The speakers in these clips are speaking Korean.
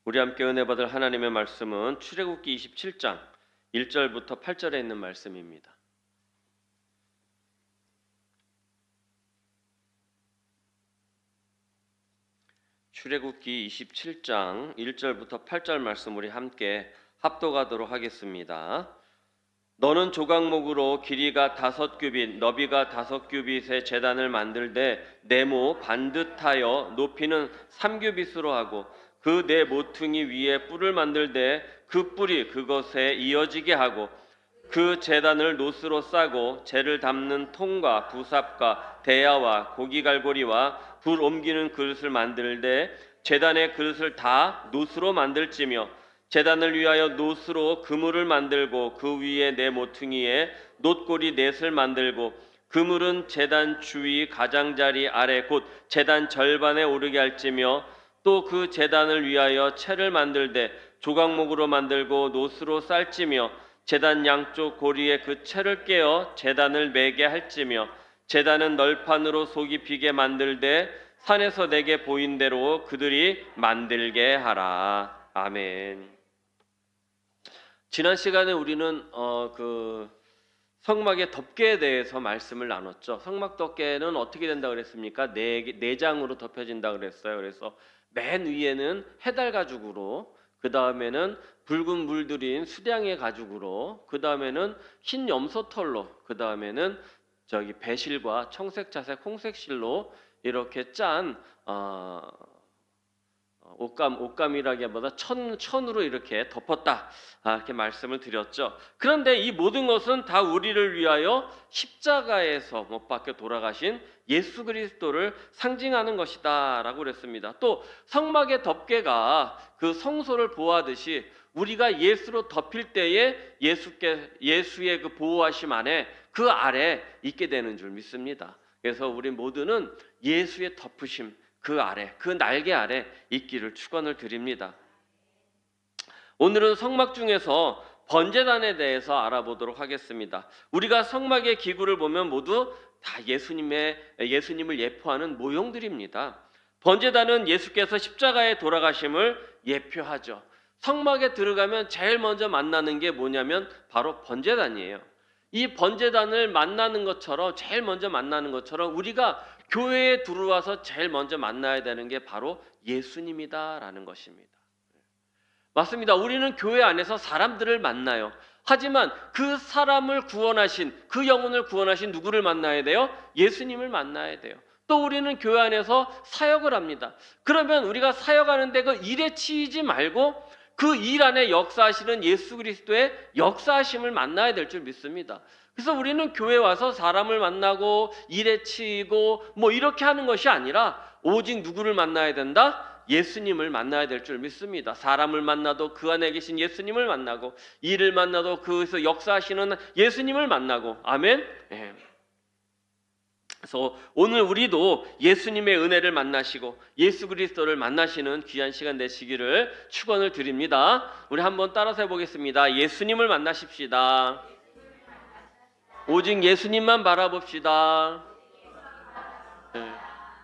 우리 함께 은혜 받을 하나님의 말씀은 출애굽기 27장 1절부터 8절에 있는 말씀입니다. 출애굽기 27장 1절부터 8절 말씀 우리 함께 합독하도록 하겠습니다. 너는 조각목으로 길이가 5규빗, 너비가 5규빗의 제단을 만들되 네모 반듯하여 높이는 3규빗으로 하고 그 네 모퉁이 위에 뿔을 만들되 그 뿔이 그것에 이어지게 하고 그 제단을 노스로 싸고 재를 담는 통과 부삽과 대야와 고기갈고리와 불 옮기는 그릇을 만들되 제단의 그릇을 다 노스로 만들지며 제단을 위하여 노스로 그물을 만들고 그 위에 네 모퉁이에 놋고리 넷을 만들고 그물은 제단 주위 가장자리 아래 곧 제단 절반에 오르게 할지며 또 그 제단을 위하여 채를 만들되 조각목으로 만들고 노스로 쌀지며 제단 양쪽 고리에 그 채를 깨어 제단을 매게 할지며 제단은 널판으로 속이 비게 만들되 산에서 내게 보인 대로 그들이 만들게 하라. 아멘. 지난 시간에 우리는 성막의 덮개에 대해서 말씀을 나눴죠. 성막 덮개는 어떻게 된다고 그랬습니까? 네 장으로 덮여진다 그랬어요. 그래서 맨 위에는 해달 가죽으로, 그 다음에는 붉은 물들인 수량의 가죽으로, 그 다음에는 흰 염소털로, 그 다음에는 배실과 청색, 자색, 홍색 실로 이렇게 짠 옷감이라기보다 천으로 이렇게 덮었다, 이렇게 말씀을 드렸죠. 그런데 이 모든 것은 다 우리를 위하여 십자가에서 못 박혀 돌아가신 예수 그리스도를 상징하는 것이다 라고 그랬습니다. 또 성막의 덮개가 그 성소를 보호하듯이 우리가 예수로 덮일 때에 예수의 그 보호하심 안에 그 아래 있게 되는 줄 믿습니다. 그래서 우리 모두는 예수의 덮으심 그 아래, 그 날개 아래 있기를 축원을 드립니다. 오늘은 성막 중에서 번제단에 대해서 알아보도록 하겠습니다. 우리가 성막의 기구를 보면 모두 다 예수님을 예표하는 모형들입니다. 번제단은 예수께서 십자가에 돌아가심을 예표하죠. 성막에 들어가면 제일 먼저 만나는 게 뭐냐면 바로 번제단이에요. 이 번제단을 제일 먼저 만나는 것처럼 우리가 교회에 들어와서 제일 먼저 만나야 되는 게 바로 예수님이다라는 것입니다. 맞습니다. 우리는 교회 안에서 사람들을 만나요. 하지만 그 사람을 구원하신, 그 영혼을 구원하신 누구를 만나야 돼요? 예수님을 만나야 돼요. 또 우리는 교회 안에서 사역을 합니다. 그러면 우리가 사역하는데 그 일에 치이지 말고 그 일 안에 역사하시는 예수 그리스도의 역사하심을 만나야 될 줄 믿습니다. 그래서 우리는 교회 와서 사람을 만나고 일에 치이고 이렇게 하는 것이 아니라 오직 누구를 만나야 된다? 예수님을 만나야 될 줄 믿습니다. 사람을 만나도 그 안에 계신 예수님을 만나고, 일을 만나도 그에서 역사하시는 예수님을 만나고. 아멘. 네. 그래서 오늘 우리도 예수님의 은혜를 만나시고 예수 그리스도를 만나시는 귀한 시간 되시기를 축원을 드립니다. 우리 한번 따라서 해보겠습니다. 예수님을 만나십시다. 오직 예수님만 바라봅시다. 네.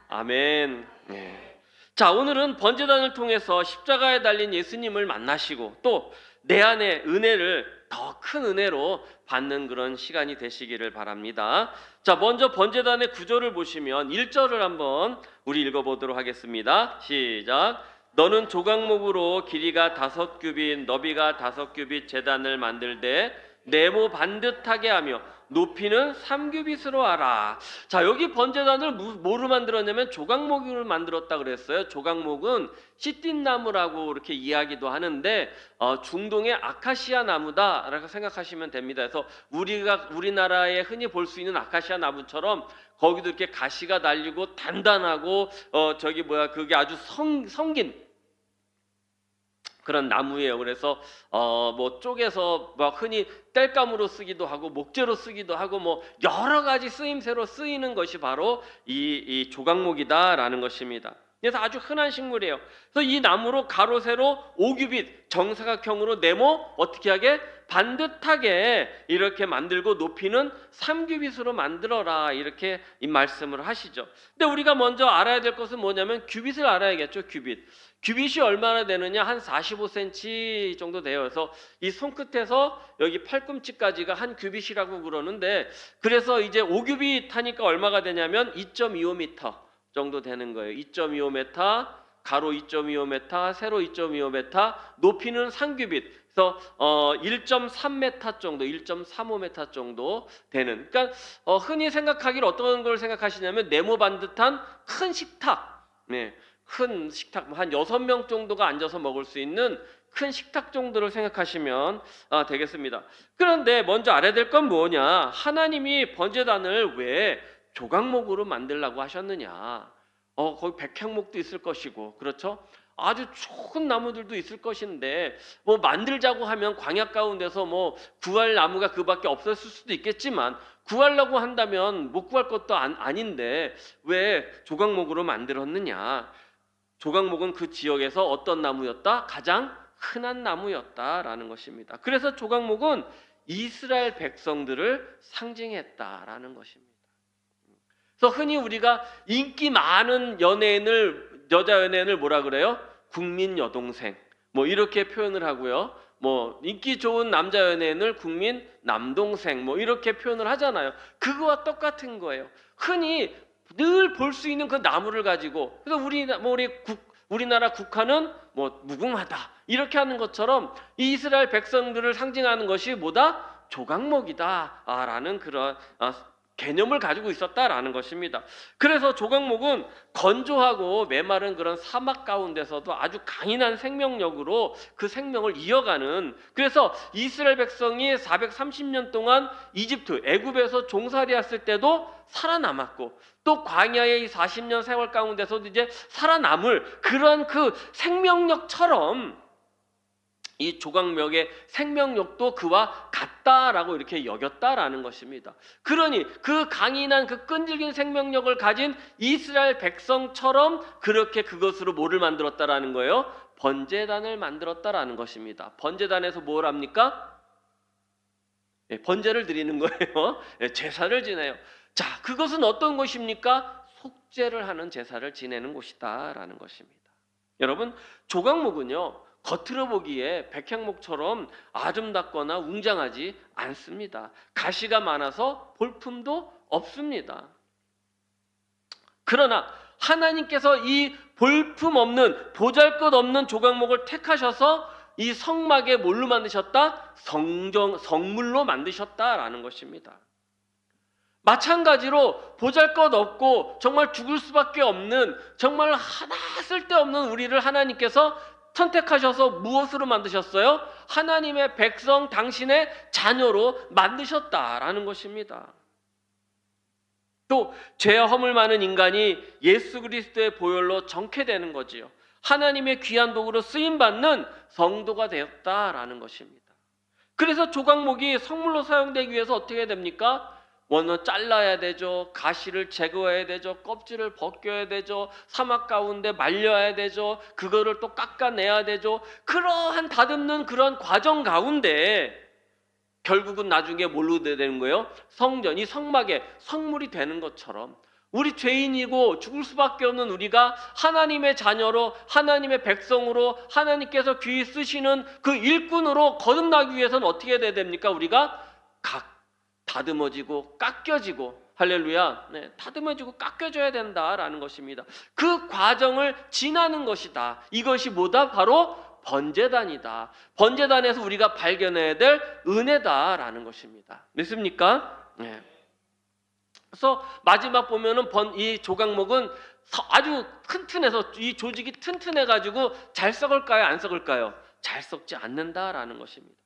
아멘. 네. 자, 오늘은 번제단을 통해서 십자가에 달린 예수님을 만나시고 또 내 안에 은혜를 더 큰 은혜로 받는 그런 시간이 되시기를 바랍니다. 자, 먼저 번제단의 구조를 보시면 1절을 한번 우리 읽어보도록 하겠습니다. 시작. 너는 조각목으로 길이가 5규빗, 너비가 5규빗 제단을 만들되 네모 반듯하게 하며 높이는 3규빗으로 하라. 자, 여기 번제단을 뭐로 만들었냐면 조각목으로 만들었다 그랬어요. 조각목은 시띠나무라고 이렇게 이야기도 하는데 중동의 아카시아 나무다라고 생각하시면 됩니다. 그래서 우리나라에 흔히 볼 수 있는 아카시아 나무처럼 거기도 이렇게 가시가 달리고 단단하고 그게 아주 성긴 그런 나무예요. 그래서 쪼개서 흔히 땔감으로 쓰기도 하고 목재로 쓰기도 하고 여러 가지 쓰임새로 쓰이는 것이 바로 이 조각목이다라는 것입니다. 그래서 아주 흔한 식물이에요. 그래서 이 나무로 가로 세로 5규빗 정사각형으로 네모 어떻게 하게 반듯하게 이렇게 만들고 높이는 3규빗으로 만들어라, 이렇게 이 말씀을 하시죠. 근데 우리가 먼저 알아야 될 것은 뭐냐면 규빗을 알아야겠죠. 규빗이 얼마나 되느냐, 한 45cm 정도 돼요. 그래서 이 손끝에서 여기 팔꿈치까지가 한 규빗이라고 그러는데, 그래서 이제 5규빗 하니까 얼마가 되냐면 2.25m 정도 되는 거예요. 2.25m, 가로 2.25m, 세로 2.25m, 높이는 3규빗. 그래서 1.3m 정도, 1.35m 정도 되는. 그러니까 흔히 생각하기를 어떤 걸 생각하시냐면 네모 반듯한 큰 식탁. 네. 큰 식탁, 한 6명 정도가 앉아서 먹을 수 있는 큰 식탁 정도를 생각하시면 되겠습니다. 그런데 먼저 알아야 될 건 뭐냐? 하나님이 번제단을 왜 조각목으로 만들라고 하셨느냐? 거기 백향목도 있을 것이고, 그렇죠? 아주 좋은 나무들도 있을 것인데, 뭐 만들자고 하면 광야 가운데서 뭐 구할 나무가 그밖에 없었을 수도 있겠지만, 구하려고 한다면 못 구할 것도 아닌데 왜 조각목으로 만들었느냐? 조각목은 그 지역에서 어떤 나무였다? 가장 흔한 나무였다라는 것입니다. 그래서 조각목은 이스라엘 백성들을 상징했다라는 것입니다. 그래서 흔히 우리가 인기 많은 여자 연예인을 뭐라 그래요? 국민 여동생, 뭐 이렇게 표현을 하고요. 뭐 인기 좋은 남자 연예인을 국민 남동생, 뭐 이렇게 표현을 하잖아요. 그거와 똑같은 거예요. 흔히 늘 볼 수 있는 그 나무를 가지고, 그래서 우리나라 국화는 뭐 무궁화다 이렇게 하는 것처럼 이 이스라엘 백성들을 상징하는 것이 뭐다? 조각목이다라는 그런 개념을 가지고 있었다라는 것입니다. 그래서 조각목은 건조하고 메마른 그런 사막 가운데서도 아주 강인한 생명력으로 그 생명을 이어가는, 그래서 이스라엘 백성이 430년 동안 애굽에서 종살이 했을 때도 살아남았고, 또 광야의 이 40년 세월 가운데서도 이제 살아남을 그런 그 생명력처럼 이 조각목의 생명력도 그와 같다라고 이렇게 여겼다라는 것입니다. 그러니 그 강인한 그 끈질긴 생명력을 가진 이스라엘 백성처럼 그렇게 그것으로 뭐를 만들었다라는 거예요? 번제단을 만들었다라는 것입니다. 번제단에서 뭘 합니까? 번제를 드리는 거예요. 제사를 지내요. 자, 그것은 어떤 것입니까? 속죄를 하는 제사를 지내는 곳이다라는 것입니다. 여러분, 조각목은요, 겉으로 보기에 백향목처럼 아름답거나 웅장하지 않습니다. 가시가 많아서 볼품도 없습니다. 그러나 하나님께서 이 볼품 없는, 보잘것없는 조각목을 택하셔서 이 성막에 뭘로 만드셨다? 성물로 만드셨다라는 것입니다. 마찬가지로 보잘것없고 정말 죽을 수밖에 없는, 정말 하나 쓸데없는 우리를 하나님께서 선택하셔서 무엇으로 만드셨어요? 하나님의 백성, 당신의 자녀로 만드셨다라는 것입니다. 또 죄와 허물 많은 인간이 예수 그리스도의 보혈로 정케되는 거지요. 하나님의 귀한 도구로 쓰임받는 성도가 되었다라는 것입니다. 그래서 조각목이 성물로 사용되기 위해서 어떻게 됩니까? 먼저 잘라야 되죠. 가시를 제거해야 되죠. 껍질을 벗겨야 되죠. 사막 가운데 말려야 되죠. 그거를 또 깎아내야 되죠. 그러한 다듬는 그런 과정 가운데 결국은 나중에 뭘로 되는 거예요? 성전, 이 성막에 성물이 되는 것처럼 우리 죄인이고 죽을 수밖에 없는 우리가 하나님의 자녀로, 하나님의 백성으로, 하나님께서 귀히 쓰시는 그 일꾼으로 거듭나기 위해서는 어떻게 돼야 됩니까? 우리가 다듬어지고 깎여지고, 할렐루야, 다듬어지고 깎여져야 된다라는 것입니다. 그 과정을 지나는 것이다. 이것이 뭐다? 바로 번제단이다. 번제단에서 우리가 발견해야 될 은혜다라는 것입니다. 믿습니까? 네. 그래서 마지막 보면은 이 조각목은 아주 튼튼해서, 이 조직이 튼튼해가지고 잘 썩을까요? 안 썩을까요? 잘 썩지 않는다라는 것입니다.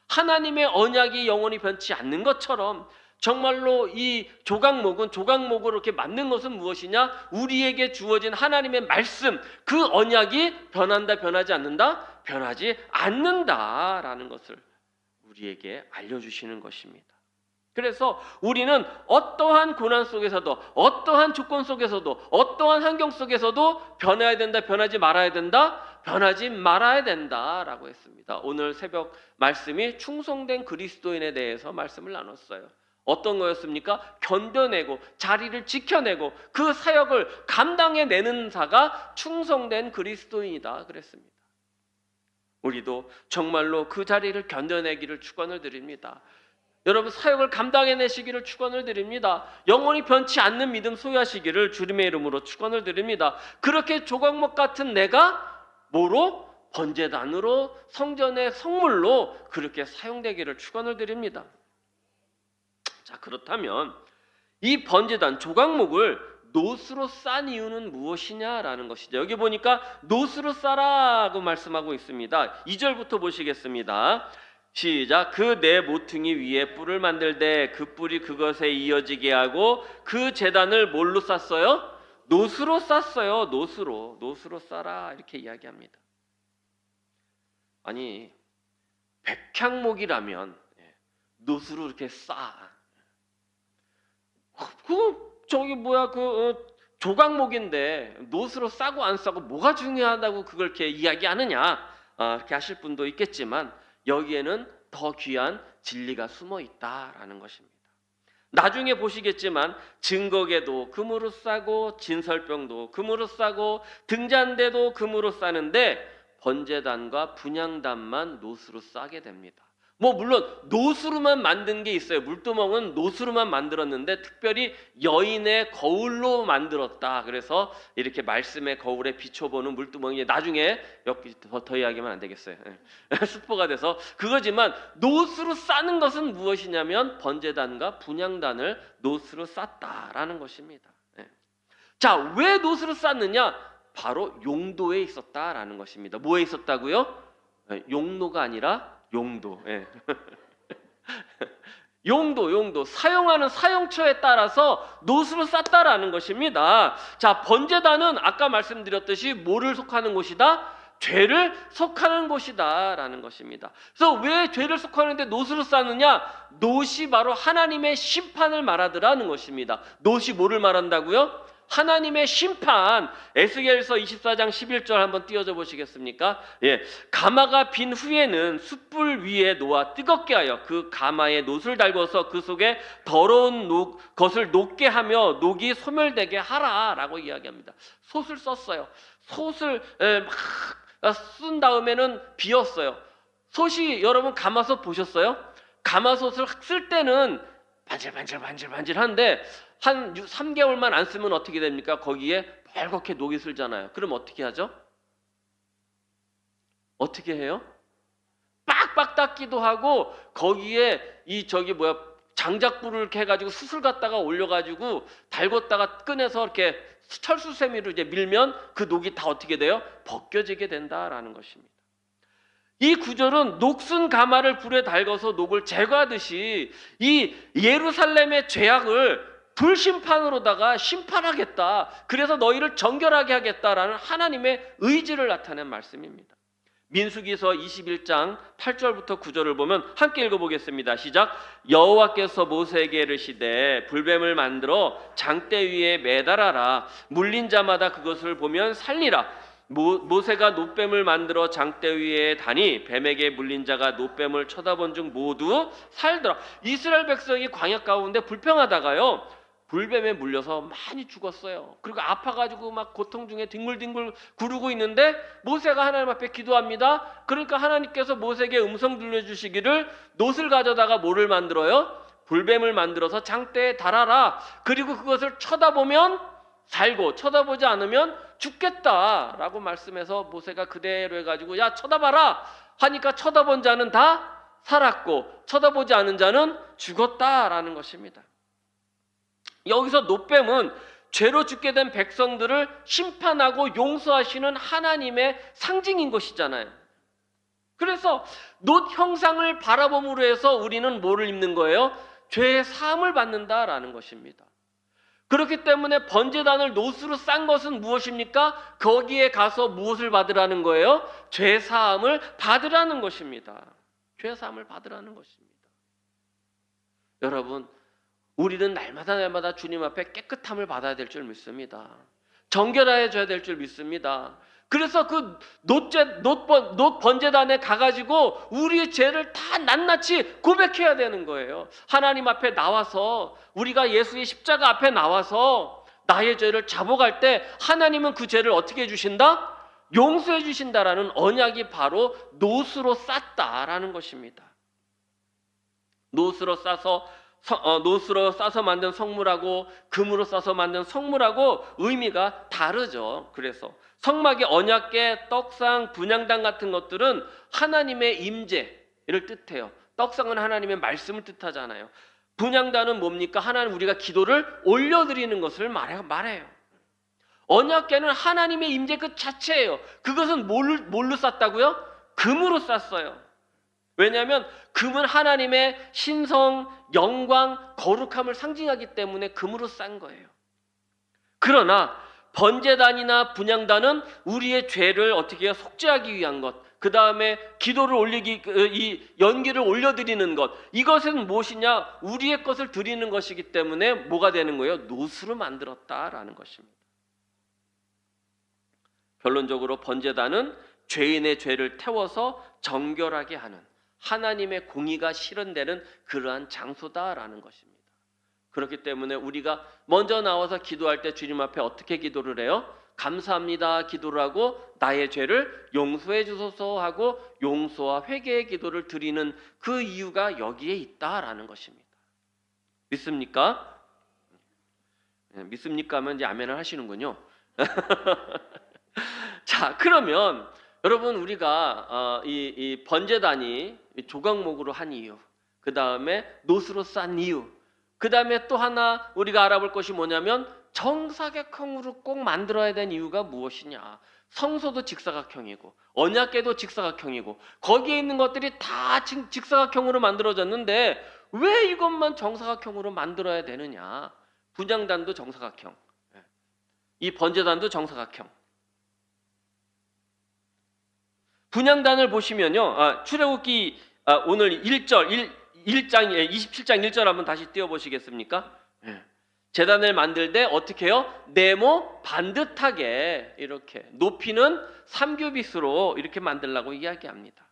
하나님의 언약이 영원히 변치 않는 것처럼 정말로 이 조각목으로 이렇게 만든 것은 무엇이냐? 우리에게 주어진 하나님의 말씀, 그 언약이 변한다, 변하지 않는다? 변하지 않는다라는 것을 우리에게 알려주시는 것입니다. 그래서 우리는 어떠한 고난 속에서도, 어떠한 조건 속에서도, 어떠한 환경 속에서도 변해야 된다, 변하지 말아야 된다, 변하지 말아야 된다라고 했습니다. 오늘 새벽 말씀이 충성된 그리스도인에 대해서 말씀을 나눴어요. 어떤 거였습니까? 견뎌내고 자리를 지켜내고 그 사역을 감당해내는 자가 충성된 그리스도인이다 그랬습니다. 우리도 정말로 그 자리를 견뎌내기를 축원을 드립니다. 여러분, 사역을 감당해내시기를 축원을 드립니다. 영원히 변치 않는 믿음 소유하시기를 주님의 이름으로 축원을 드립니다. 그렇게 조각목 같은 내가 뭐로? 번제단으로, 성전의 성물로 그렇게 사용되기를 축원을 드립니다. 자, 그렇다면 이 번제단 조각목을 노스로 싼 이유는 무엇이냐라는 것이죠. 여기 보니까 노스로 싸라고 말씀하고 있습니다. 2절부터 보시겠습니다. 시작. 그 네 모퉁이 위에 뿔을 만들되 그 뿔이 그것에 이어지게 하고 그 제단을 뭘로 쌌어요? 노스로 쌌어요. 노스로 싸라 이렇게 이야기합니다. 아니, 백향목이라면 노스로 이렇게 싸. 조각목인데 노스로 싸고 안 싸고 뭐가 중요하다고 그걸 이렇게 이야기하느냐, 이렇게 하실 분도 있겠지만 여기에는 더 귀한 진리가 숨어 있다라는 것입니다. 나중에 보시겠지만 증거계도 금으로 싸고 진설병도 금으로 싸고 등잔대도 금으로 싸는데 번제단과 분향단만 노스로 싸게 됩니다. 물론 노스로만 만든 게 있어요. 물두멍은 노스로만 만들었는데 특별히 여인의 거울로 만들었다. 그래서 이렇게 말씀의 거울에 비춰보는 물두멍이 나중에 여기 더 이야기하면 안 되겠어요. 스포가 돼서 그거지만 노스로 싸는 것은 무엇이냐면 번제단과 분향단을 노스로 쌌다라는 것입니다. 자, 왜 노스로 쌌느냐? 바로 용도에 있었다라는 것입니다. 뭐에 있었다고요? 용도가 아니라 용도. 용도 사용하는 사용처에 따라서 노스로 쌌다라는 것입니다. 자, 번제단은 아까 말씀드렸듯이 뭐를 속하는 곳이다? 죄를 속하는 곳이다 라는 것입니다. 그래서 왜 죄를 속하는데 노스로 싸느냐? 노시 바로 하나님의 심판을 말하더라는 것입니다. 노시 뭐를 말한다고요? 하나님의 심판. 에스겔서 24장 11절 한번 띄워줘 보시겠습니까? 가마가 빈 후에는 숯불 위에 놓아 뜨겁게 하여 그 가마에 놋을 달궈서 그 속에 더러운 것을 녹게 하며 녹이 소멸되게 하라라고 이야기합니다. 솥을 썼어요. 솥을 막 쓴 다음에는 비었어요. 솥이, 여러분 가마솥 보셨어요? 가마솥을 쓸 때는 반질반질한데 한 3개월만 안 쓰면 어떻게 됩니까? 거기에 벌겋게 녹이 슬잖아요. 그럼 어떻게 하죠? 어떻게 해요? 빡빡 닦기도 하고 거기에 장작불을 이렇게 해가지고 숯을 갖다가 올려가지고 달궜다가 꺼내서 이렇게 철수세미로 이제 밀면 그 녹이 다 어떻게 돼요? 벗겨지게 된다라는 것입니다. 이 구절은 녹슨 가마를 불에 달궈서 녹을 제거하듯이 이 예루살렘의 죄악을 불심판으로다가 심판하겠다. 그래서 너희를 정결하게 하겠다라는 하나님의 의지를 나타낸 말씀입니다. 민수기서 21장 8절부터 9절을 보면 함께 읽어보겠습니다. 시작. 여호와께서 모세에게 이르시되 불뱀을 만들어 장대 위에 매달아라. 물린 자마다 그것을 보면 살리라. 모세가 놋뱀을 만들어 장대 위에 다니 뱀에게 물린 자가 놋뱀을 쳐다본 중 모두 살더라. 이스라엘 백성이 광야 가운데 불평하다가요 불뱀에 물려서 많이 죽었어요. 그리고 아파가지고 막 고통 중에 뒹굴뒹굴 구르고 있는데 모세가 하나님 앞에 기도합니다. 그러니까 하나님께서 모세에게 음성 들려주시기를 놋을 가져다가 뭐를 만들어요? 불뱀을 만들어서 장대에 달아라. 그리고 그것을 쳐다보면 살고 쳐다보지 않으면 죽겠다라고 말씀해서 모세가 그대로 해가지고 야 쳐다봐라 하니까 쳐다본 자는 다 살았고 쳐다보지 않은 자는 죽었다라는 것입니다. 여기서 놋뱀은 죄로 죽게 된 백성들을 심판하고 용서하시는 하나님의 상징인 것이잖아요. 그래서 놋 형상을 바라봄으로 해서 우리는 뭐를 입는 거예요? 죄의 사함을 받는다라는 것입니다. 그렇기 때문에 번제단을 놋으로 싼 것은 무엇입니까? 거기에 가서 무엇을 받으라는 거예요? 죄 사함을 받으라는 것입니다. 죄 사함을 받으라는 것입니다. 여러분, 우리는 날마다 주님 앞에 깨끗함을 받아야 될 줄 믿습니다. 정결해져야 될 줄 믿습니다. 그래서 그 놋 번제단에 가가지고 우리의 죄를 다 낱낱이 고백해야 되는 거예요. 하나님 앞에 나와서, 우리가 예수의 십자가 앞에 나와서 나의 죄를 자복할 때 하나님은 그 죄를 어떻게 해주신다? 용서해 주신다라는 언약이 바로 놋으로 쌌다라는 것입니다. 놋으로 싸서 만든 성물하고 금으로 싸서 만든 성물하고 의미가 다르죠. 그래서 성막의 언약궤, 떡상, 분향단 같은 것들은 하나님의 임재를 뜻해요. 떡상은 하나님의 말씀을 뜻하잖아요. 분향단은 뭡니까? 하나님, 우리가 기도를 올려드리는 것을 말해요. 언약궤는 하나님의 임재 그 자체예요. 그것은 뭘로 쌌다고요? 금으로 쌌어요. 왜냐하면 금은 하나님의 신성, 영광, 거룩함을 상징하기 때문에 금으로 싼 거예요. 그러나 번제단이나 분향단은 우리의 죄를 어떻게 해요? 속죄하기 위한 것, 그 다음에 기도를 이 연기를 올려드리는 것, 이것은 무엇이냐? 우리의 것을 드리는 것이기 때문에 뭐가 되는 거예요? 놋으로 만들었다라는 것입니다. 결론적으로 번제단은 죄인의 죄를 태워서 정결하게 하는 하나님의 공의가 실현되는 그러한 장소다라는 것입니다. 그렇기 때문에 우리가 먼저 나와서 기도할 때 주님 앞에 어떻게 기도를 해요? 감사합니다 기도를 하고 나의 죄를 용서해 주소서 하고 용서와 회개의 기도를 드리는 그 이유가 여기에 있다라는 것입니다. 믿습니까? 믿습니까 하면 이제 아멘을 하시는군요. 자, 그러면 여러분, 우리가 이 번제단이 조각목으로 한 이유, 그 다음에 놋으로 싼 이유, 그 다음에 또 하나 우리가 알아볼 것이 뭐냐면 정사각형으로 꼭 만들어야 되는 이유가 무엇이냐. 성소도 직사각형이고 언약궤도 직사각형이고 거기에 있는 것들이 다 직사각형으로 만들어졌는데 왜 이것만 정사각형으로 만들어야 되느냐. 분향단도 정사각형, 이 번제단도 정사각형. 분향단을 보시면요, 출애굽기 오늘 1장 27장 1절 한번 다시 띄워보시겠습니까? 제단을 만들 때 어떻게 해요? 네모 반듯하게 이렇게 높이는 3규빗으로 이렇게 만들라고 이야기합니다.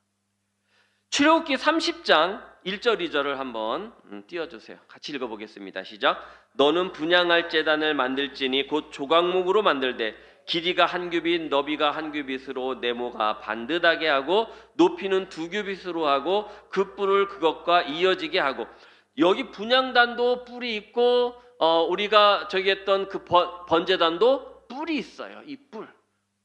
출애굽기 30장 1절 2절을 한번 띄워주세요. 같이 읽어보겠습니다. 시작. 너는 분향할 제단을 만들지니 곧 조각목으로 만들되 길이가 1규빗, 너비가 1규빗으로 네모가 반듯하게 하고 높이는 2규빗으로 하고 그 뿔을 그것과 이어지게 하고. 여기 분향단도 뿔이 있고 우리가 저기 했던 그 번제단도 뿔이 있어요. 이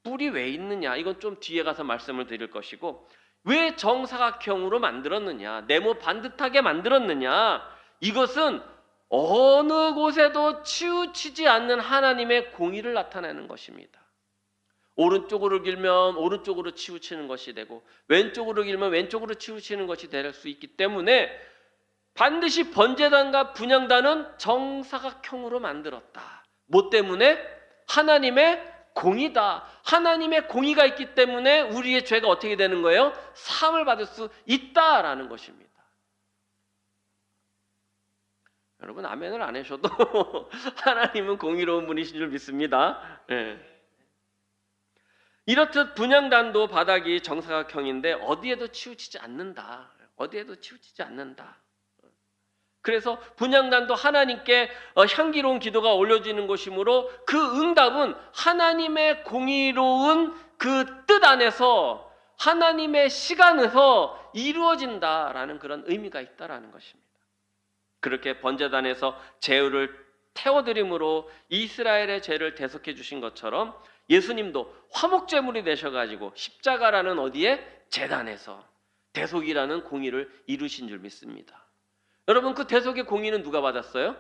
뿔이 왜 있느냐, 이건 좀 뒤에 가서 말씀을 드릴 것이고, 왜 정사각형으로 만들었느냐, 네모 반듯하게 만들었느냐, 이것은 어느 곳에도 치우치지 않는 하나님의 공의를 나타내는 것입니다. 오른쪽으로 길면 오른쪽으로 치우치는 것이 되고 왼쪽으로 길면 왼쪽으로 치우치는 것이 될 수 있기 때문에 반드시 번제단과 분향단은 정사각형으로 만들었다. 뭐 때문에? 하나님의 공의다. 하나님의 공의가 있기 때문에 우리의 죄가 어떻게 되는 거예요? 사함을 받을 수 있다라는 것입니다. 여러분, 아멘을 안 하셔도 하나님은 공의로운 분이신 줄 믿습니다. 이렇듯 분향단도 바닥이 정사각형인데 어디에도 치우치지 않는다. 어디에도 치우치지 않는다. 그래서 분향단도 하나님께 향기로운 기도가 올려지는 것이므로 그 응답은 하나님의 공의로운 그 뜻 안에서 하나님의 시간에서 이루어진다라는 그런 의미가 있다라는 것입니다. 그렇게 번제단에서 제물을 태워드림으로 이스라엘의 죄를 대속해 주신 것처럼 예수님도 화목제물이 되셔가지고 십자가라는 어디에? 제단에서 대속이라는 공의를 이루신 줄 믿습니다. 여러분, 그 대속의 공의는 누가 받았어요?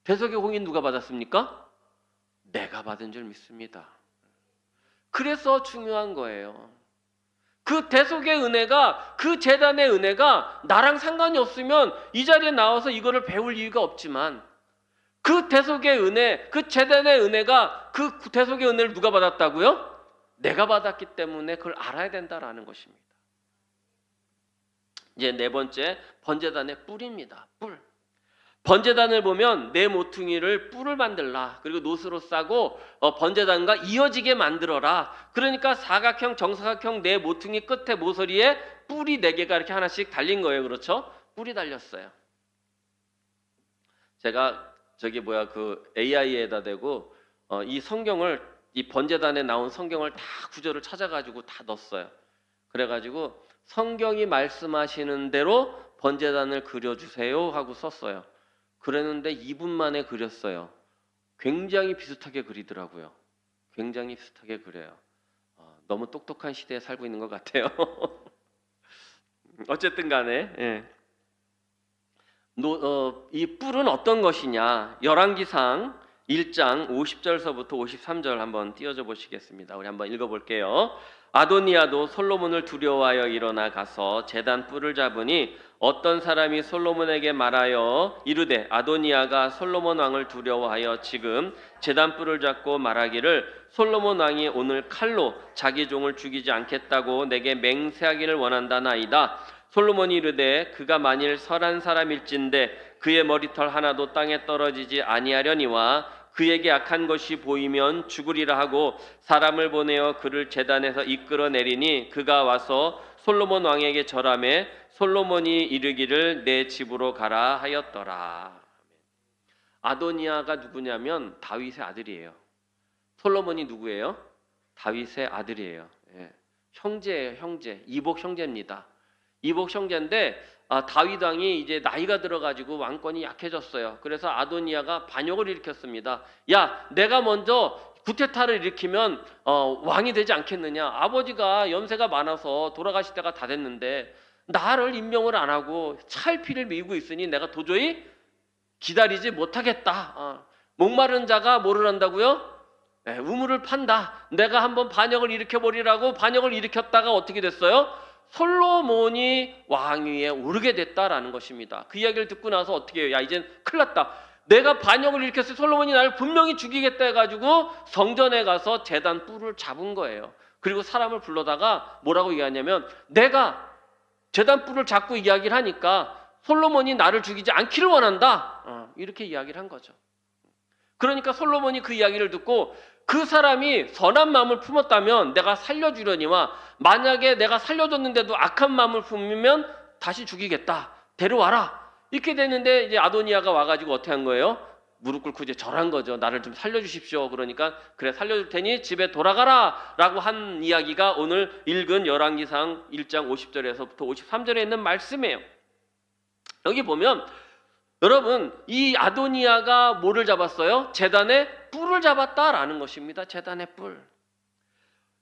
대속의 공의는 누가 받았습니까? 내가 받은 줄 믿습니다. 그래서 중요한 거예요. 그 대속의 은혜가, 그 제단의 은혜가 나랑 상관이 없으면 이 자리에 나와서 이거를 배울 이유가 없지만, 그 대속의 은혜, 그 제단의 은혜가, 그 대속의 은혜를 누가 받았다고요? 내가 받았기 때문에 그걸 알아야 된다라는 것입니다. 이제 네 번째, 번제단의 뿔입니다. 뿔. 번제단을 보면 네 모퉁이를 뿔을 만들라. 그리고 노스로 싸고 번제단과 이어지게 만들어라. 그러니까 사각형, 정사각형 네 모퉁이 끝에 모서리에 뿔이 네 개가 이렇게 하나씩 달린 거예요. 그렇죠? 뿔이 달렸어요. 제가 그 AI에다 대고 이 성경을, 이 번제단에 나온 성경을 다 구절을 찾아가지고 다 넣었어요. 그래가지고 성경이 말씀하시는 대로 번제단을 그려주세요 하고 썼어요. 그랬는데 2분 만에 그렸어요. 굉장히 비슷하게 그리더라고요. 굉장히 비슷하게 그려요. 너무 똑똑한 시대에 살고 있는 것 같아요. 어쨌든 간에 이 뿔은 어떤 것이냐. 열왕기상 1장 50절서부터 53절 한번 띄워줘 보시겠습니다. 우리 한번 읽어볼게요. 아도니아도 솔로몬을 두려워하여 일어나 가서 제단 뿔을 잡으니 어떤 사람이 솔로몬에게 말하여 이르되 아도니아가 솔로몬 왕을 두려워하여 지금 제단 뿔을 잡고 말하기를 솔로몬 왕이 오늘 칼로 자기 종을 죽이지 않겠다고 내게 맹세하기를 원한다나이다. 솔로몬이 이르되 그가 만일 설한 사람일진데 그의 머리털 하나도 땅에 떨어지지 아니하려니와 그에게 악한 것이 보이면 죽으리라 하고 사람을 보내어 그를 제단에서 이끌어내리니 그가 와서 솔로몬 왕에게 절하매 솔로몬이 이르기를 내 집으로 가라 하였더라. 아도니아가 누구냐면 다윗의 아들이에요. 솔로몬이 누구예요? 다윗의 아들이에요. 형제예요, 형제. 이복 형제입니다. 이복 형제인데 다윗 왕이 이제 나이가 들어가지고 왕권이 약해졌어요. 그래서 아도니아가 반역을 일으켰습니다. 야, 내가 먼저 구테타를 일으키면 왕이 되지 않겠느냐. 아버지가 연세가 많아서 돌아가실 때가 다 됐는데 나를 임명을 안 하고 차일피를 밀고 있으니 내가 도저히 기다리지 못하겠다. 목마른 자가 뭐를 한다고요? 우물을 판다. 내가 한번 반역을 일으켜버리라고 반역을 일으켰다가 어떻게 됐어요? 솔로몬이 왕위에 오르게 됐다라는 것입니다. 그 이야기를 듣고 나서 어떻게 해요? 야, 이젠 큰일 났다. 내가 반역을 일으켰을 때 솔로몬이 나를 분명히 죽이겠다 해가지고 성전에 가서 제단 뿔을 잡은 거예요. 그리고 사람을 불러다가 뭐라고 얘기하냐면 내가 제단 뿔을 잡고 이야기를 하니까 솔로몬이 나를 죽이지 않기를 원한다. 이렇게 이야기를 한 거죠. 그러니까 솔로몬이 그 이야기를 듣고 그 사람이 선한 마음을 품었다면 내가 살려주려니와 만약에 내가 살려줬는데도 악한 마음을 품으면 다시 죽이겠다. 데려와라. 이렇게 됐는데 이제 아도니아가 와가지고 어떻게 한 거예요? 무릎 꿇고 이제 절한 거죠. 나를 좀 살려주십시오. 그러니까 그래 살려줄 테니 집에 돌아가라 라고 한 이야기가 오늘 읽은 열왕기상 1장 50절에서부터 53절에 있는 말씀이에요. 여기 보면 여러분 이 아도니아가 뭐를 잡았어요? 제단에 뿔을 잡았다라는 것입니다. 제단의 뿔.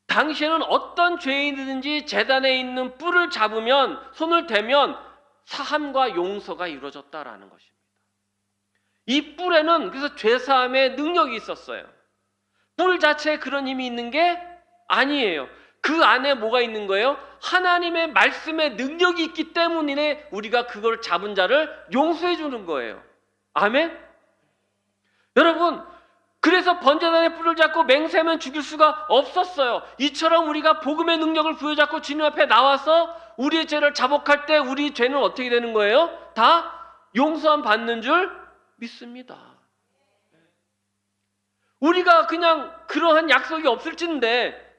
당시에는 어떤 죄인이든지 제단에 있는 뿔을 잡으면 손을 대면 사함과 용서가 이루어졌다라는 것입니다. 이 뿔에는 그래서 죄사함의 능력이 있었어요. 뿔 자체에 그런 힘이 있는 게 아니에요. 그 안에 뭐가 있는 거예요? 하나님의 말씀의 능력이 있기 때문에 우리가 그걸 잡은 자를 용서해 주는 거예요. 아멘? 여러분, 그래서 번제단의 뿔을 잡고 맹세하면 죽일 수가 없었어요. 이처럼 우리가 복음의 능력을 부여잡고 주님 앞에 나와서 우리의 죄를 자복할 때 우리 죄는 어떻게 되는 거예요? 다 용서함 받는 줄 믿습니다. 우리가 그냥 그러한 약속이 없을진데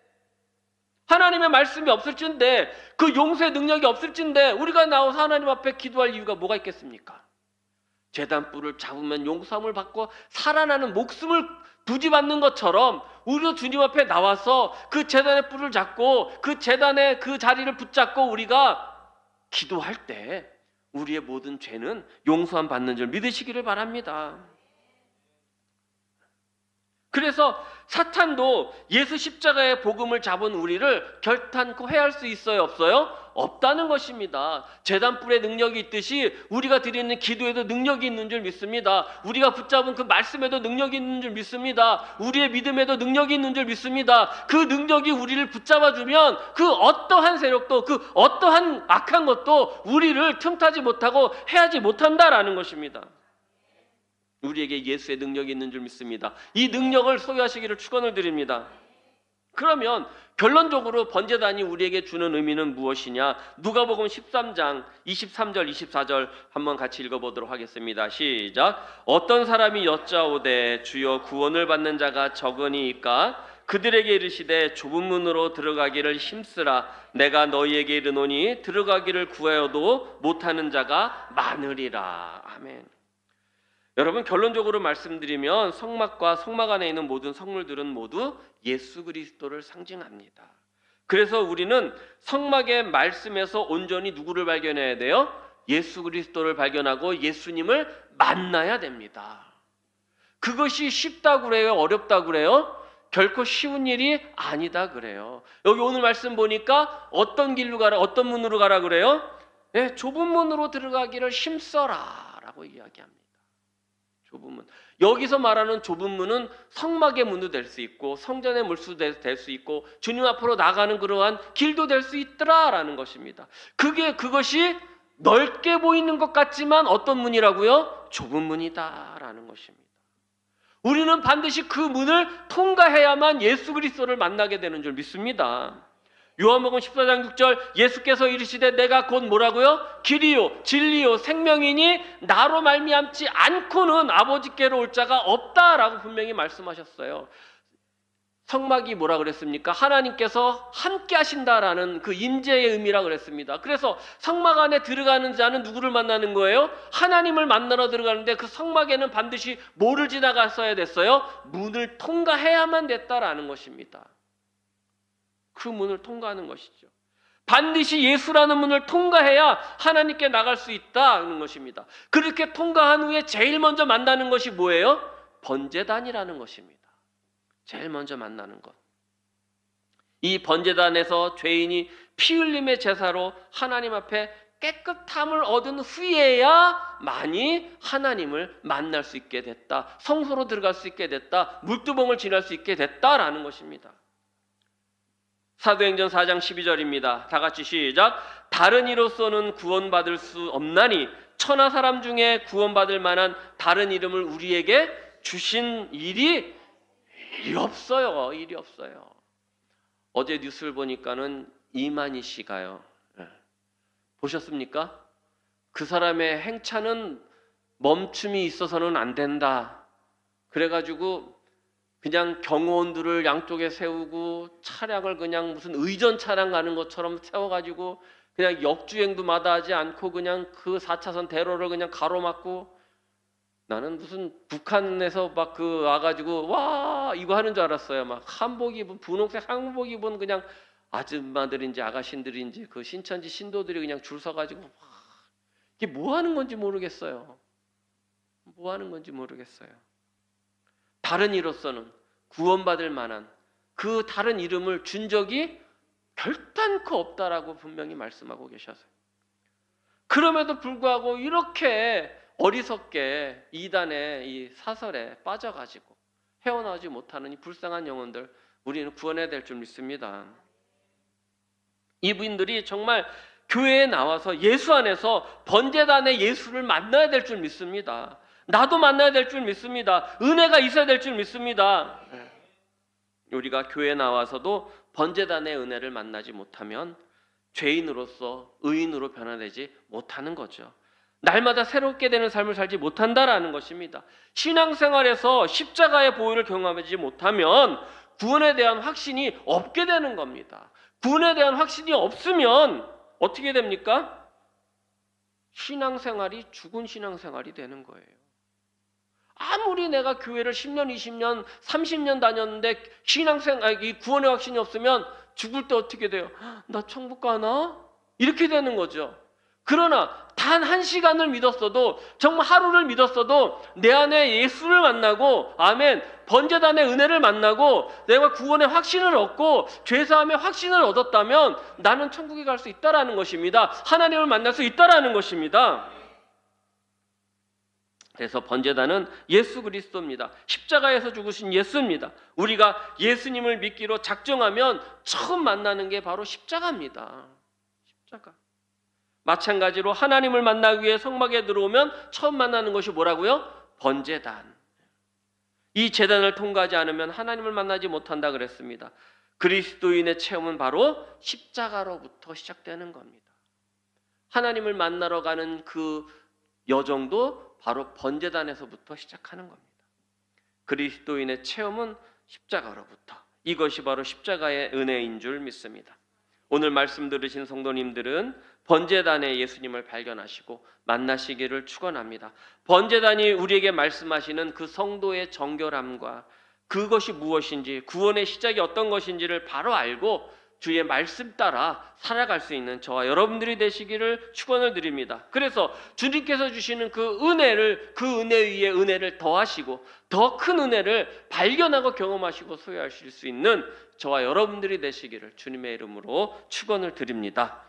하나님의 말씀이 없을진데 그 용서의 능력이 없을진데 우리가 나와서 하나님 앞에 기도할 이유가 뭐가 있겠습니까? 제단뿔을 잡으면 용서함을 받고 살아나는 목숨을 부지받는 것처럼 우리도 주님 앞에 나와서 그 제단의 뿔을 잡고 그 제단의 그 자리를 붙잡고 우리가 기도할 때 우리의 모든 죄는 용서함 받는 줄 믿으시기를 바랍니다. 그래서 사탄도 예수 십자가의 복음을 잡은 우리를 결탄코 해할 수 있어요? 없어요? 없다는 것입니다. 제단뿔에 능력이 있듯이 우리가 드리는 기도에도 능력이 있는 줄 믿습니다. 우리가 붙잡은 그 말씀에도 능력이 있는 줄 믿습니다. 우리의 믿음에도 능력이 있는 줄 믿습니다. 그 능력이 우리를 붙잡아주면 그 어떠한 세력도 그 어떠한 악한 것도 우리를 틈타지 못하고 해하지 못한다라는 것입니다. 우리에게 예수의 능력이 있는 줄 믿습니다. 이 능력을 소유하시기를 축원을 드립니다. 그러면 결론적으로 번제단이 우리에게 주는 의미는 무엇이냐? 누가복음 13장 23절 24절 한번 같이 읽어보도록 하겠습니다. 시작. 어떤 사람이 여짜오되 주여 구원을 받는 자가 적으니이까? 그들에게 이르시되 좁은 문으로 들어가기를 힘쓰라. 내가 너희에게 이르노니 들어가기를 구하여도 못하는 자가 많으리라. 아멘. 여러분, 결론적으로 말씀드리면 성막과 성막 안에 있는 모든 성물들은 모두 예수 그리스도를 상징합니다. 그래서 우리는 성막의 말씀에서 온전히 누구를 발견해야 돼요? 예수 그리스도를 발견하고 예수님을 만나야 됩니다. 그것이 쉽다고 그래요? 어렵다고 그래요? 결코 쉬운 일이 아니다 그래요. 여기 오늘 말씀 보니까 어떤 길로 가라, 어떤 문으로 가라 그래요? 네, 좁은 문으로 들어가기를 힘써라 라고 이야기합니다. 좁은 문. 여기서 말하는 좁은 문은 성막의 문도 될 수 있고 성전의 물수도 될 수 있고 주님 앞으로 나가는 그러한 길도 될 수 있더라라는 것입니다. 그것이 넓게 보이는 것 같지만 어떤 문이라고요? 좁은 문이다라는 것입니다. 우리는 반드시 그 문을 통과해야만 예수 그리스도를 만나게 되는 줄 믿습니다. 요한복음 14장 6절 예수께서 이르시되 내가 곧 뭐라고요? 길이요 진리요 생명이니 나로 말미암지 않고는 아버지께로 올 자가 없다라고 분명히 말씀하셨어요. 성막이 뭐라 그랬습니까? 하나님께서 함께 하신다라는 그 임재의 의미라 그랬습니다. 그래서 성막 안에 들어가는 자는 누구를 만나는 거예요? 하나님을 만나러 들어가는데 그 성막에는 반드시 뭐를 지나갔어야 됐어요? 문을 통과해야만 됐다라는 것입니다. 그 문을 통과하는 것이죠. 반드시 예수라는 문을 통과해야 하나님께 나갈 수 있다는 것입니다. 그렇게 통과한 후에 제일 먼저 만나는 것이 뭐예요? 번제단이라는 것입니다. 제일 먼저 만나는 것. 이 번제단에서 죄인이 피 흘림의 제사로 하나님 앞에 깨끗함을 얻은 후에야 많이 하나님을 만날 수 있게 됐다. 성소로 들어갈 수 있게 됐다. 물두멍을 지날 수 있게 됐다라는 것입니다. 사도행전 4장 12절입니다. 다 같이 시작. 다른 이로서는 구원받을 수 없나니 천하 사람 중에 구원받을 만한 다른 이름을 우리에게 주신 일이 없어요. 일이 없어요. 어제 뉴스를 보니까는 이만희 씨가요. 보셨습니까? 그 사람의 행차는 멈춤이 있어서는 안 된다. 그래가지고 그냥 경호원들을 양쪽에 세우고 차량을 그냥 무슨 의전 차량 가는 것처럼 세워가지고 그냥 역주행도 마다하지 않고 그냥 그 4차선 대로를 그냥 가로막고, 나는 무슨 북한에서 막 그 와가지고 와 이거 하는 줄 알았어요. 막 한복 입은, 분홍색 한복 입은 그냥 아줌마들인지 아가씨들인지 그 신천지 신도들이 그냥 줄 서가지고 와, 이게 뭐 하는 건지 모르겠어요. 뭐 하는 건지 모르겠어요. 다른 이로서는 구원받을 만한 그 다른 이름을 준 적이 결단코 없다라고 분명히 말씀하고 계셔서요. 그럼에도 불구하고 이렇게 어리석게 이단의 이 사설에 빠져가지고 헤어나오지 못하는 이 불쌍한 영혼들, 우리는 구원해야 될 줄 믿습니다. 이분들이 정말 교회에 나와서 예수 안에서 번제단의 예수를 만나야 될 줄 믿습니다. 나도 만나야 될 줄 믿습니다. 은혜가 있어야 될 줄 믿습니다. 우리가 교회에 나와서도 번제단의 은혜를 만나지 못하면 죄인으로서 의인으로 변화되지 못하는 거죠. 날마다 새롭게 되는 삶을 살지 못한다라는 것입니다. 신앙생활에서 십자가의 보혈을 경험하지 못하면 구원에 대한 확신이 없게 되는 겁니다. 구원에 대한 확신이 없으면 어떻게 됩니까? 신앙생활이 죽은 신앙생활이 되는 거예요. 아무리 내가 교회를 10년, 20년, 30년 다녔는데 이 구원의 확신이 없으면 죽을 때 어떻게 돼요? 나 천국 가나? 이렇게 되는 거죠. 그러나 단 한 시간을 믿었어도, 정말 하루를 믿었어도 내 안에 예수를 만나고, 아멘, 번제단의 은혜를 만나고 내가 구원의 확신을 얻고 죄사함의 확신을 얻었다면 나는 천국에 갈 수 있다라는 것입니다. 하나님을 만날 수 있다라는 것입니다. 그래서 번제단은 예수 그리스도입니다. 십자가에서 죽으신 예수입니다. 우리가 예수님을 믿기로 작정하면 처음 만나는 게 바로 십자가입니다. 십자가. 마찬가지로 하나님을 만나기 위해 성막에 들어오면 처음 만나는 것이 뭐라고요? 번제단. 이 제단을 통과하지 않으면 하나님을 만나지 못한다 그랬습니다. 그리스도인의 체험은 바로 십자가로부터 시작되는 겁니다. 하나님을 만나러 가는 그 여정도 바로 번제단에서부터 시작하는 겁니다. 그리스도인의 체험은 십자가로부터. 이것이 바로 십자가의 은혜인 줄 믿습니다. 오늘 말씀 들으신 성도님들은 번제단에 예수님을 발견하시고 만나시기를 축원합니다. 번제단이 우리에게 말씀하시는 그 성도의 정결함과 그것이 무엇인지, 구원의 시작이 어떤 것인지를 바로 알고 주의 말씀 따라 살아갈 수 있는 저와 여러분들이 되시기를 축원을 드립니다. 그래서 주님께서 주시는 그 은혜를, 그 은혜 위에 은혜를 더하시고 더 큰 은혜를 발견하고 경험하시고 소유하실 수 있는 저와 여러분들이 되시기를 주님의 이름으로 축원을 드립니다.